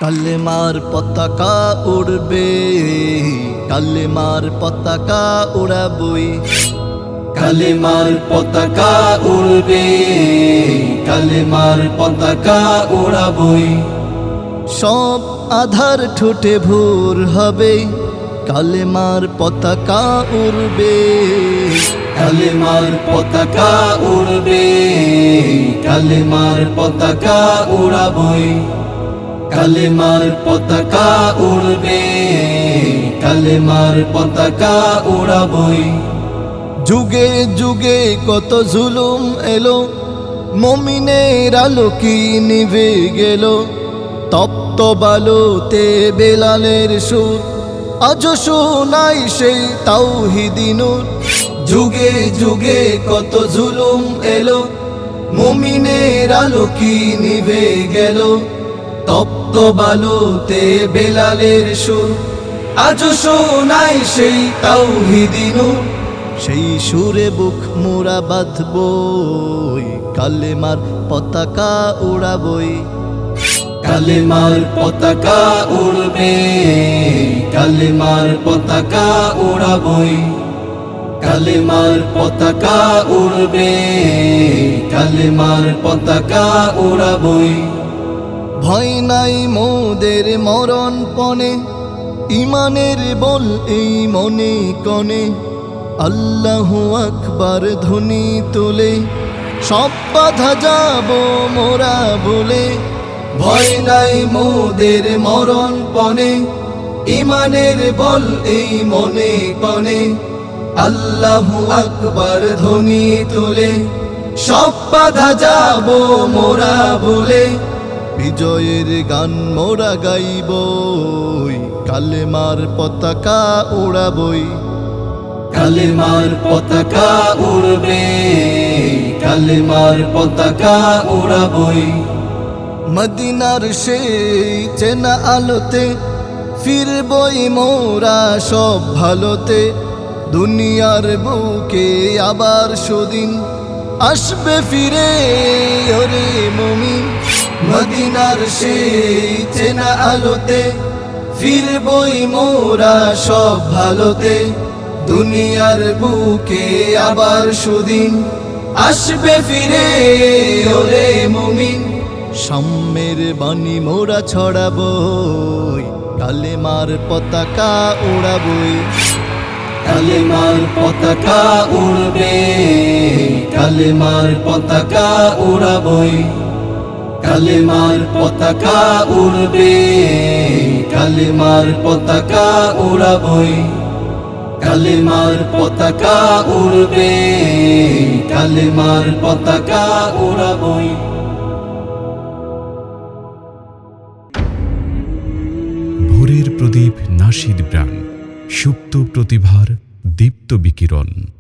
কালেমার পতাকা উড়বে, কালেমার পতাকা উড়াবই। কালেমার পতাকা উড়বে, কালেমার পতাকা উড়াবই। সব আধার ঠোঁটে ভোর হবে, কালেমার পতাকা উড়বে। কালেমার পতাকা উড়বে, কালেমার পতাকা উড়াবই। কালেমার পতাকা উড়বে, কালেমার পতাকা উড়াবই। যুগে যুগে কত জুলুম এলো, মুমিনের আলো কি নিভে গেল। তপ্ত বালুতে বেলালের সুর, আজও শোনাই সেই তাওহীদি নূর। যুগে যুগে কত জুলুম এলো, মুমিনের আলো কি নিভে গেল। তপ্ত বালুতে বেলালের সুর, আজও শোনাই সেই তাওহীদি নূর। সেই সুরে বুক মোরা বাঁধবই, কালেমার পতাকা উড়াবই। কালেমার পতাকা উড়বে, কালেমার পতাকা উড়াবই। কালেমার পতাকা উড়বে, কালেমার পতাকা উড়াবই। ভয় নাই মোদের মরণ পণে, ইমানের বল এই মনে কনে। আল্লাহু আকবার ধ্বনি তোলে, সব বাধা যাব মোরা বলে। ভয় নাই মোদের মরণ পণে, ইমানের বল এই মনে কনে। আল্লাহু আকবার ধ্বনি তোলে, সব বাধা যাব মোরা বলে। বিজয়ের গান মোরা গাইবই, কালেমার পতাকা উড়াবই। কালেমার পতাকা উড়বে, কালেমার পতাকা উড়াবই। মদিনার সেই চেনা আলোতে ফিরবই মোরা সব ভালোতে। দুনিয়ার বুকে আবার সুদিন আসবে ফিরে ওরে মুমিন। মদিনার সেই চেনা আলোতে ফিরবই মোরা সব ভালোতে। দুনিয়ার বুকে আবার সুদিন আসবে ফিরে ওরে মুমিন। সাম্যের বাণী মোরা ছড়াবই, কালেমার পতাকা উড়াবই। কালেমার পতাকা উড়বে, কালেমার পতাকা উড়াবই। কালেমার পতাকা উড়বে, কালেমার পতাকা উড়াবই। কালেমার পতাকা উড়বে, কালেমার পতাকা উড়াবই। ভোরের প্রদীপ নাশিদ ব্রান্ড, সুপ্ত প্রতিভার দীপ্ত বিকিরণ।